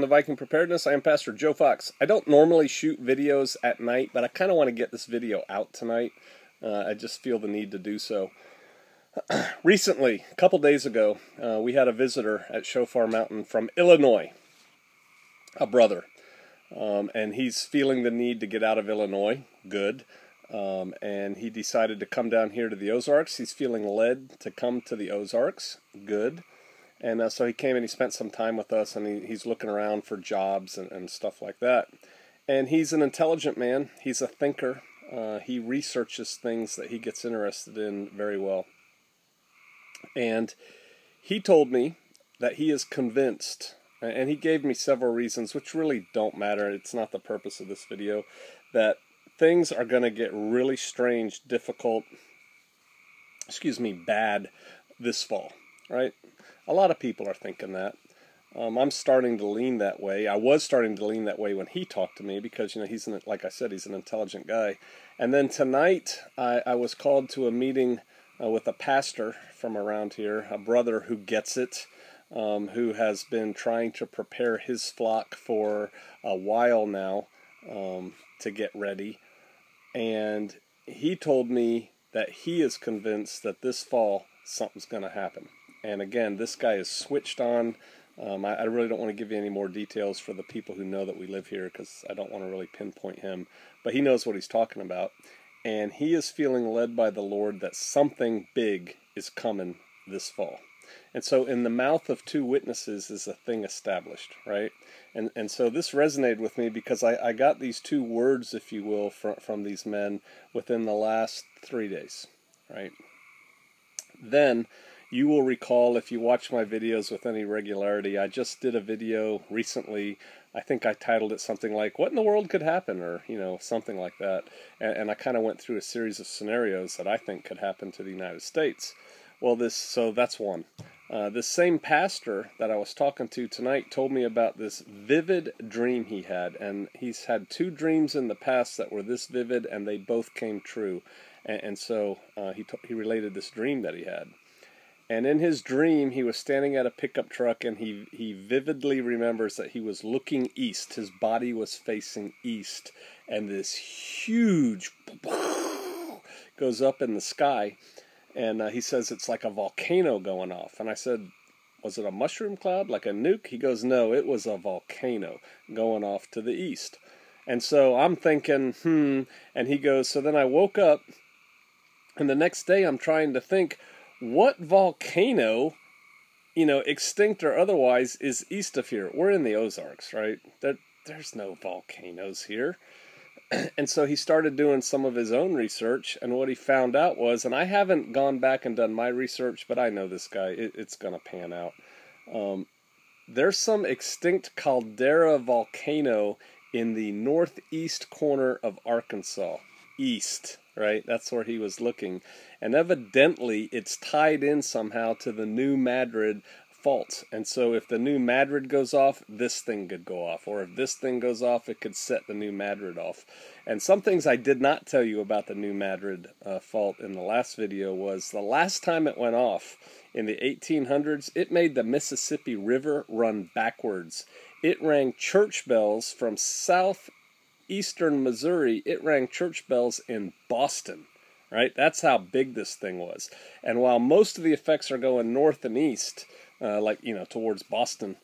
the Viking Preparedness. I am Pastor Joe Fox. I don't normally shoot videos at night, but I kind of want to get this video out tonight. I just feel the need to do so. Recently, a couple days ago, we had a visitor at Shofar Mountain from Illinois, a brother. And he's feeling the need to get out of Illinois. Good. And he decided to come down here to the Ozarks. He's feeling led to come to the Ozarks. Good. And so he came and he spent some time with us, and he's looking around for jobs and stuff like that. And he's an intelligent man. He's a thinker. He researches things that he gets interested in very well. And he told me that he is convinced, and he gave me several reasons, which really don't matter. It's not the purpose of this video, that things are going to get really strange, difficult, bad this fall, right? A lot of people are thinking that. I'm starting to lean that way. I was starting to lean that way when he talked to me because, he's, like I said, he's an intelligent guy. And then tonight, I was called to a meeting with a pastor from around here, a brother who gets it, who has been trying to prepare his flock for a while now to get ready. And he told me that he is convinced that this fall something's going to happen. And again, this guy is switched on. I really don't want to give you any more details for the people who know that we live here because I don't want to really pinpoint him. But he knows what he's talking about. And he is feeling led by the Lord that something big is coming this fall. And so in the mouth of two witnesses is a thing established, right? And so this resonated with me because I got these two words, if you will, from these men within the last 3 days, right? Then you will recall, if you watch my videos with any regularity, I just did a video recently. I think I titled it something like, "What in the world could happen?" or, something like that. And I kind of went through a series of scenarios that I think could happen to the United States. Well, so that's one. This same pastor that I was talking to tonight told me about this vivid dream he had. And he's had two dreams in the past that were this vivid, and they both came true. And so he related this dream that he had. And in his dream, he was standing at a pickup truck, and he vividly remembers that he was looking east. His body was facing east, and this huge goes up in the sky, and he says it's like a volcano going off. And I said, was it a mushroom cloud, like a nuke? He goes, no, it was a volcano going off to the east. And so I'm thinking, and he goes, so then I woke up, and the next day I'm trying to think, what volcano, extinct or otherwise, is east of here? We're in the Ozarks, right? There's no volcanoes here. And so he started doing some of his own research, and what he found out was, and I haven't gone back and done my research, but I know this guy, it's going to pan out. There's some extinct caldera volcano in the northeast corner of Arkansas. East, right? That's where he was looking. And evidently, it's tied in somehow to the New Madrid fault. And so if the New Madrid goes off, this thing could go off. Or if this thing goes off, it could set the New Madrid off. And some things I did not tell you about the New Madrid fault in the last video was the last time it went off in the 1800s, it made the Mississippi River run backwards. It rang church bells from southeastern Missouri. It rang church bells in Boston. Right? That's how big this thing was. And while most of the effects are going north and east, towards Boston,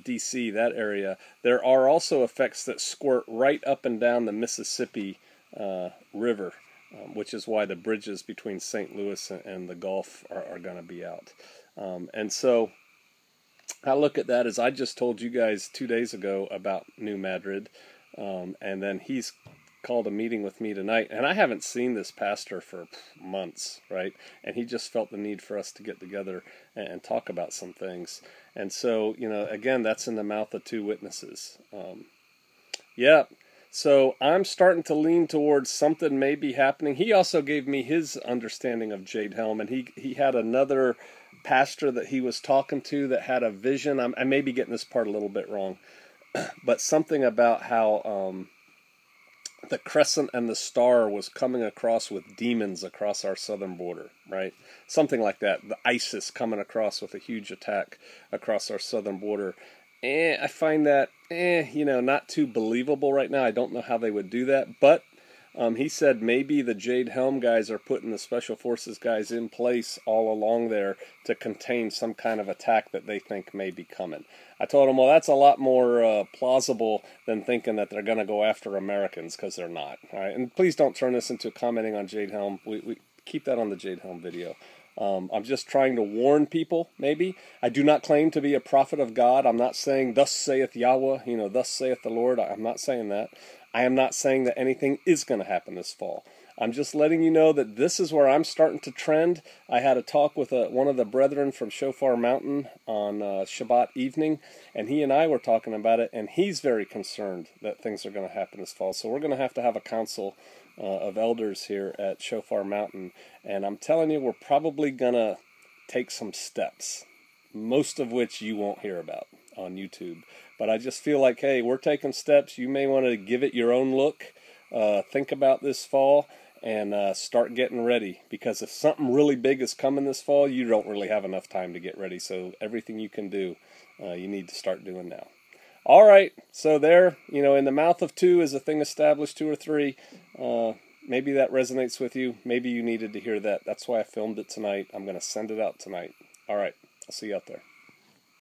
D.C., that area, there are also effects that squirt right up and down the Mississippi River, which is why the bridges between St. Louis and the Gulf are going to be out. And so I look at that as I just told you guys 2 days ago about New Madrid, and then he's called a meeting with me tonight, and I haven't seen this pastor for months, right? And he just felt the need for us to get together and talk about some things. And so, again, that's in the mouth of two witnesses. So I'm starting to lean towards something may be happening. He also gave me his understanding of Jade Helm, and he had another pastor that he was talking to that had a vision. I may be getting this part a little bit wrong, but something about how the crescent and the star was coming across with demons across our southern border, right? Something like that. The ISIS coming across with a huge attack across our southern border. And I find that not too believable right now. I don't know how they would do that, but he said maybe the Jade Helm guys are putting the Special Forces guys in place all along there to contain some kind of attack that they think may be coming. I told him, well, that's a lot more plausible than thinking that they're going to go after Americans, because they're not. All right, and please don't turn this into commenting on Jade Helm. We keep that on the Jade Helm video. I'm just trying to warn people, maybe. I do not claim to be a prophet of God. I'm not saying, thus saith Yahweh, thus saith the Lord. I'm not saying that. I am not saying that anything is going to happen this fall. I'm just letting you know that this is where I'm starting to trend. I had a talk with one of the brethren from Shofar Mountain on Shabbat evening, and he and I were talking about it, and he's very concerned that things are going to happen this fall. So we're going to have a council of elders here at Shofar Mountain, and I'm telling you, we're probably going to take some steps, most of which you won't hear about on YouTube. But I just feel like, hey, we're taking steps. You may want to give it your own look, think about this fall, and start getting ready. Because if something really big is coming this fall, you don't really have enough time to get ready. So everything you can do, you need to start doing now. All right, so there, in the mouth of two is a thing established, two or three. Maybe that resonates with you. Maybe you needed to hear that. That's why I filmed it tonight. I'm going to send it out tonight. All right, I'll see you out there.